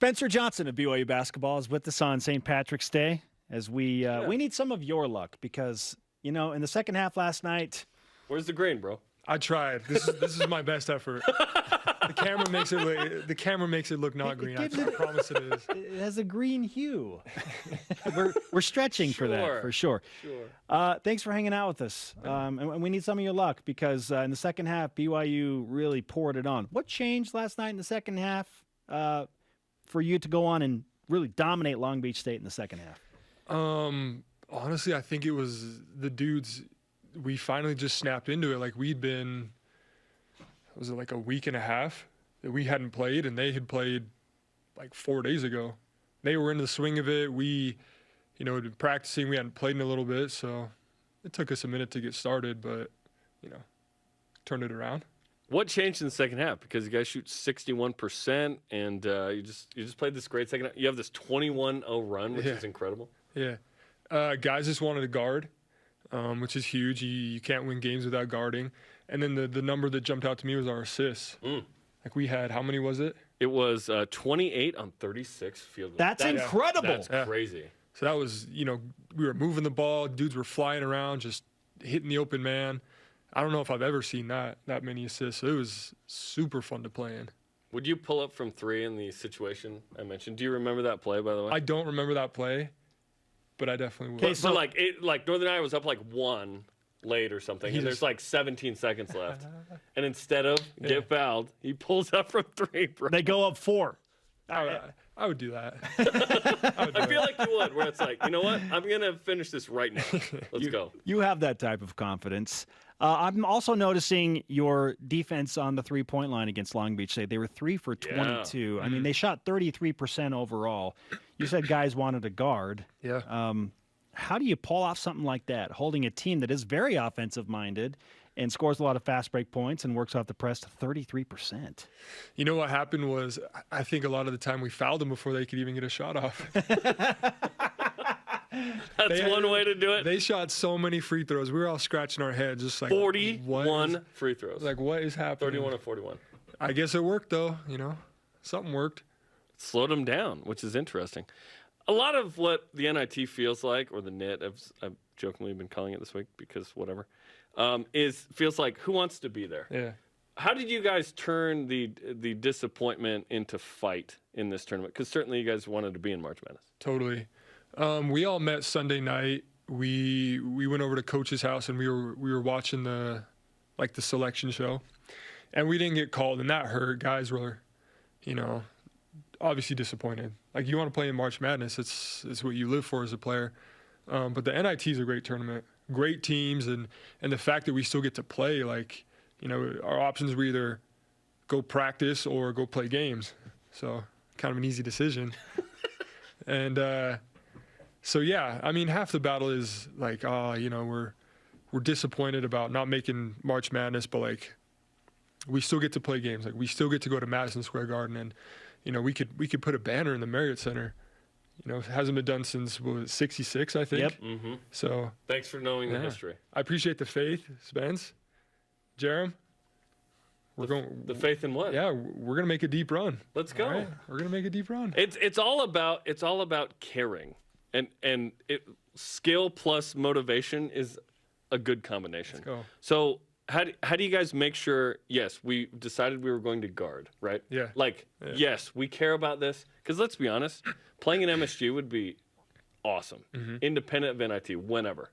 Spencer Johnson of BYU basketball is with us on St. Patrick's Day as we need some of your luck because, in the second half last night. Where's the green, bro? I tried. This is my best effort. The camera makes it look not green. I promise it is. It has a green hue. we're stretching for that for sure. Thanks for hanging out with us. And we need some of your luck because in the second half, BYU really poured it on. What changed last night in the second half for you to go on and really dominate Long Beach State in the second half? Honestly, I think it was the dudes. We finally just snapped into it. Like we'd been, was it like a week and a half that we hadn't played, and they had played like 4 days ago. They were into the swing of it. We, had been practicing. We hadn't played in a little bit, so it took us a minute to get started, but, turned it around. What changed in the second half? Because you guys shoot 61%, and you just played this great second half. You have this 21-0 run, which is incredible. Yeah. Guys just wanted to guard. Which is huge. You can't win games without guarding. And then the number that jumped out to me was our assists. Like we had, how many was it? It was 28 on 36 field goals. That's incredible. That's crazy. So that was, we were moving the ball. Dudes were flying around, just hitting the open man. I don't know if I've ever seen that many assists. So it was super fun to play in. Would you pull up from three in the situation I mentioned? Do you remember that play, by the way? I don't remember that play. But I definitely will. Okay, so like Northern Iowa was up like 1 late or something, and there's like 17 seconds left. And instead of get fouled, he pulls up from 3, bro. They go up 4. I would do that. I feel like you would, where it's like, you know what? I'm going to finish this right now. Let's go. You have that type of confidence. I'm also noticing your defense on the three-point line against Long Beach State. They were 3 for 22. I mean, they shot 33% overall. You said guys wanted to guard. Yeah. How do you pull off something like that, holding a team that is very offensive-minded and scores a lot of fast break points and works off the press to 33%? You know what happened was I think a lot of the time we fouled them before they could even get a shot off. That's one way to do it. They shot so many free throws. We were all scratching our heads, just like 41 free throws. Like, what is happening? 31 of 41. I guess it worked, though. Something worked. Slowed them down, which is interesting. A lot of what the NIT feels like, or the NIT, I've jokingly been calling it this week because whatever, feels like who wants to be there. Yeah. How did you guys turn the disappointment into fight in this tournament? Because certainly you guys wanted to be in March Madness. Totally. We all met Sunday night. We went over to Coach's house and we were watching the selection show, and we didn't get called, and that hurt. Guys were, obviously disappointed. Like, you want to play in March Madness. It's what you live for as a player. But the NIT is a great tournament, great teams, and the fact that we still get to play, our options were either go practice or go play games. So kind of an easy decision. And so, yeah, I mean, half the battle is like, we're disappointed about not making March Madness, but we still get to play games. Like, we still get to go to Madison Square Garden, and we could put a banner in the Marriott Center. It hasn't been done since, what was it, 66, I think. Yep. Mm-hmm. So thanks for knowing the history. I appreciate the faith, Spence, Jarom. The faith in what? Yeah, we're gonna make a deep run. Let's go. Right? We're gonna make a deep run. It's all about caring, and skill plus motivation is a good combination. Let's go. So how do you guys make sure? Yes, we decided we were going to guard, right? Yeah. Yes, we care about this because let's be honest, playing in MSG would be awesome, independent of NIT, whenever,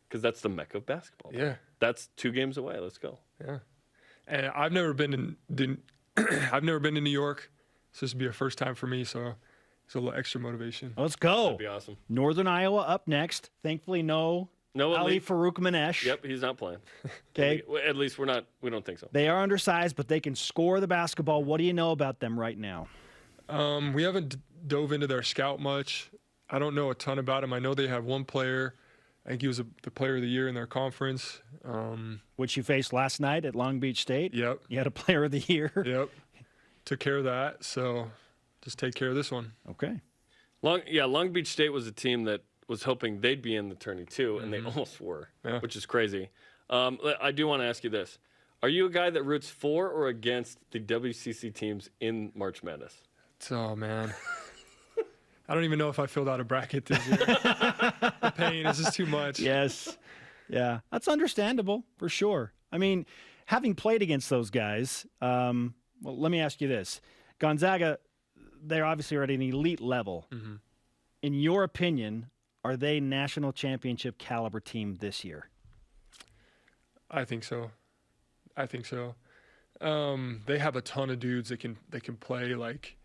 because that's the mecca of basketball. Yeah. That's 2 games away. Let's go. Yeah. And I've never been to New York, so this would be a first time for me. So it's a little extra motivation. Let's go. That'd be awesome. Northern Iowa up next. Thankfully, no Ali Farouk Manesh. Yep, he's not playing. Okay. At least we don't think so. They are undersized, but they can score the basketball. What do you know about them right now? We haven't dove into their scout much. I don't know a ton about them. I know they have one player. I think he was the player of the year in their conference. Which you faced last night at Long Beach State. Yep. You had a player of the year. Yep. Took care of that. So just take care of this one. Okay. Long Beach State was a team that was hoping they'd be in the tourney too, and they almost were, which is crazy. I do want to ask you this. Are you a guy that roots for or against the WCC teams in March Madness? Oh, man. I don't even know if I filled out a bracket this year. The pain is just too much. Yes. Yeah. That's understandable for sure. I mean, having played against those guys, well, let me ask you this. Gonzaga, they're obviously at an elite level. Mm-hmm. In your opinion, are they national championship caliber team this year? I think so. They have a ton of dudes that can play. Like,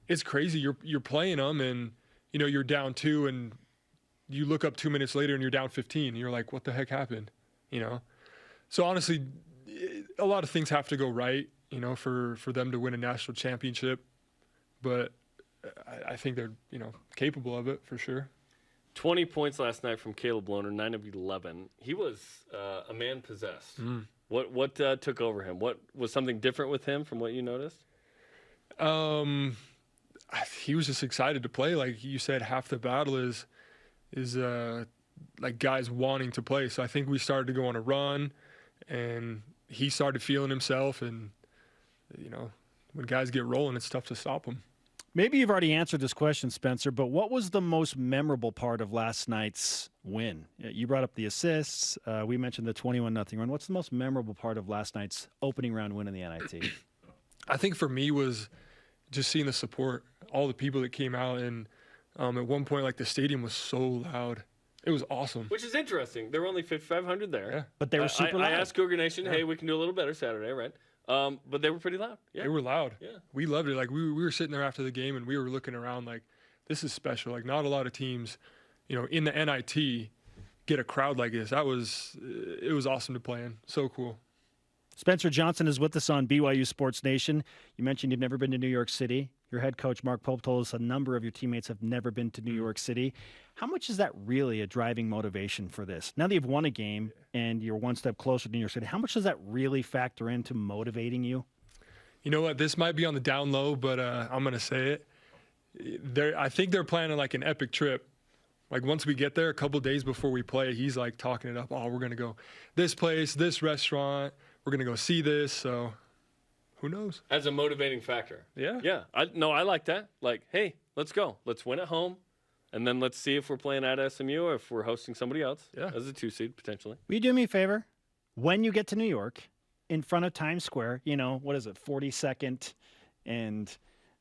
it's crazy. You're playing them, and you're down 2, and you look up 2 minutes later, and you're down 15. And you're like, what the heck happened? So honestly, a lot of things have to go right, for them to win a national championship. But I think they're capable of it for sure. 20 points last night from Caleb Lohner, 9 of 11. He was a man possessed. What took over him? What was something different with him from what you noticed? He was just excited to play. Like you said, half the battle is like guys wanting to play. So I think we started to go on a run, and he started feeling himself. And when guys get rolling, it's tough to stop them. Maybe you've already answered this question, Spencer, but what was the most memorable part of last night's win? You brought up the assists. We mentioned the 21-0 run. What's the most memorable part of last night's opening round win in the NIT? I think for me was just seeing the support, all the people that came out. And at one point, like, the stadium was so loud. It was awesome. Which is interesting. There were only 5,500 there. Yeah. But they were super loud. I asked Cougar Nation, hey, we can do a little better Saturday, right? But they were pretty loud. Yeah. They were loud. Yeah. We loved it. Like, we were sitting there after the game, and we were looking around like, this is special. Like, not a lot of teams, in the NIT get a crowd like this. It was awesome to play in. So cool. Spencer Johnson is with us on BYU Sports Nation. You mentioned you've never been to New York City. Your head coach, Mark Pope, told us a number of your teammates have never been to New York City. How much is that really a driving motivation for this? Now that you've won a game and you're one step closer to New York City, how much does that really factor into motivating you? You know what? This might be on the down low, but I'm going to say it. I think they're planning like an epic trip. Like, once we get there, a couple days before we play, he's like talking it up. Oh, we're going to go this place, this restaurant. We're going to go see this. So who knows? As a motivating factor. Yeah. Yeah. I like that. Like, hey, let's go. Let's win at home. And then let's see if we're playing at SMU or if we're hosting somebody else as a 2-seed, potentially. Will you do me a favor? When you get to New York, in front of Times Square, what is it, 42nd and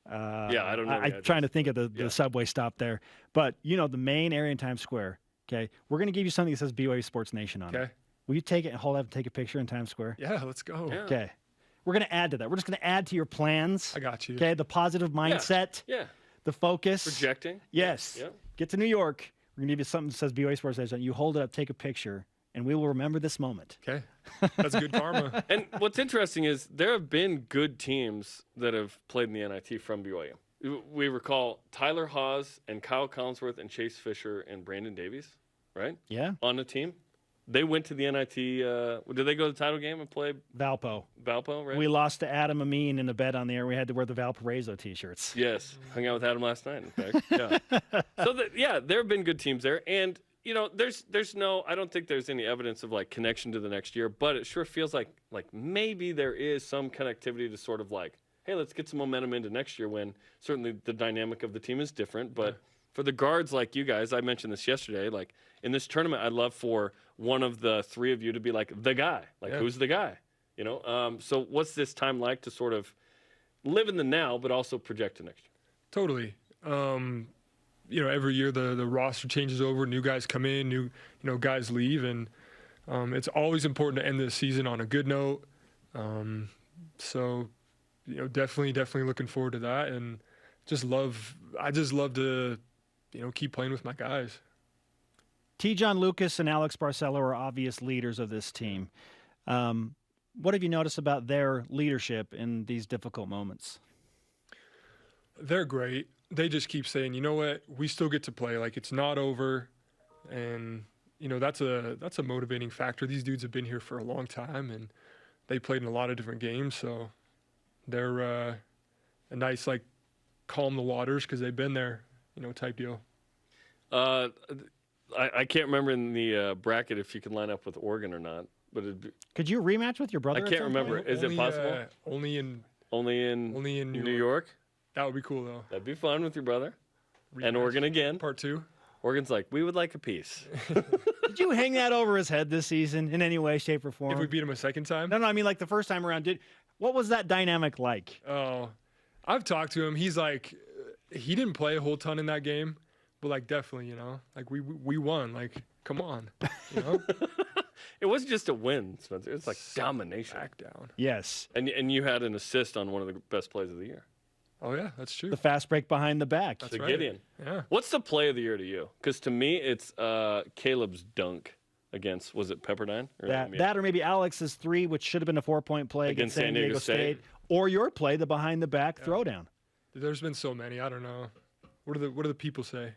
I don't know. I'm trying to think of the subway stop there. But, the main area in Times Square, okay? We're going to give you something that says BYU Sports Nation on it. Will you take it and hold up and take a picture in Times Square? Yeah, let's go. Yeah. Okay. We're going to add to that. We're just going to add to your plans. I got you. Okay, the positive mindset. Yeah. The focus. Projecting. Yes. Yeah. Get to New York. We're going to give you something that says BYU Sports Nation. You hold it up, take a picture, and we will remember this moment. Okay. That's good karma. And what's interesting is there have been good teams that have played in the NIT from BYU. We recall Tyler Haws and Kyle Collinsworth and Chase Fisher and Brandon Davies, right? Yeah. On the team. They went to the NIT. Did they go to the title game and play Valpo, right? We lost to Adam Amin in a bet on the air. We had to wear the Valparaiso T-shirts. Yes. Hung out with Adam last night, in fact. Yeah. So, there have been good teams there. And, there's no – I don't think there's any evidence of, like, connection to the next year. But it sure feels like maybe there is some connectivity to sort of like, hey, let's get some momentum into next year when certainly the dynamic of the team is different. But for the guards like you guys, I mentioned this yesterday, like in this tournament, I'd love for one of the three of you to be like the guy. Like, who's the guy? So what's this time like to sort of live in the now but also project to next year? Totally. Every year the roster changes over, new guys come in, new guys leave, and it's always important to end the season on a good note. So definitely looking forward to that, and I just love to keep playing with my guys. T. John Lucas and Alex Barcelo are obvious leaders of this team. What have you noticed about their leadership in these difficult moments? They're great. They just keep saying, you know what, we still get to play. Like, it's not over. And, that's a motivating factor. These dudes have been here for a long time, and they played in a lot of different games. So they're a nice, like, calm the waters because they've been there, type deal. I can't remember in the bracket if you can line up with Oregon or not. But could you rematch with your brother? I can't remember. Is it possible? Only in New York? That would be cool, though. That'd be fun with your brother. And Oregon again. Part 2. Oregon's like, we would like a piece. Did you hang that over his head this season in any way, shape, or form? If we beat him a second time? No, I mean like the first time around. What was that dynamic like? Oh, I've talked to him. He's like, he didn't play a whole ton in that game, but like definitely, like we won. Like, come on, It wasn't just a win, Spencer. It's like domination. Back down. Yes. And you had an assist on one of the best plays of the year. Oh yeah, that's true. The fast break behind the back. That's The right. Gideon. Yeah. What's the play of the year to you? Because to me, it's Caleb's dunk against, was it Pepperdine? That or maybe Alex's 3, which should have been a 4-point play against San Diego State. Or your play, the behind the back throwdown. There's been so many. I don't know. What do the people say?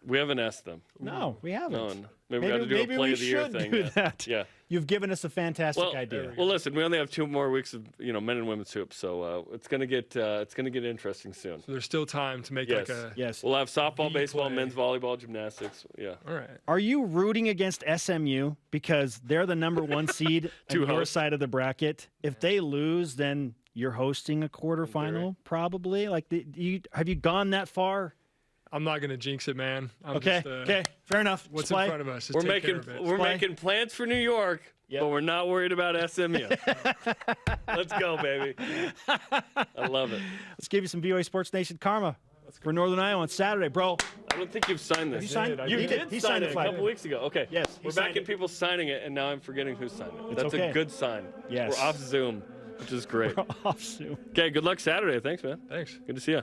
We haven't asked them. No, we haven't. No. Maybe we got to do a play of the year thing. Do that. Yeah. You've given us a fantastic idea. Well, listen, we only have 2 more weeks of men and women's hoops, so it's gonna get interesting soon. So there's still time to make like a Yes. We'll have softball, baseball, play. men's volleyball, gymnastics. Yeah. All right. Are you rooting against SMU because they're the number 1 seed on your host. side of the bracket? If they lose, then you're hosting a quarterfinal, probably. Like, have you gone that far? I'm not gonna jinx it, man. Okay, fair enough. What's Splay. in front of us? Just We're take care making of it. we're making plans for New York, but we're not worried about SMU. Let's go, baby. I love it. Let's give you some BYU Sports Nation karma for Northern Iowa on Saturday, bro. I don't think you've signed this. You signed? I You did. did He sign signed it the a flag. couple weeks ago. Okay. Yes, he We're signed back at it. people signing it, and now I'm forgetting who signed it. It's That's okay. a good sign. Yes. We're off Zoom, which is great. Off soon. Okay, good luck Saturday. Thanks, man. Thanks. Good to see you.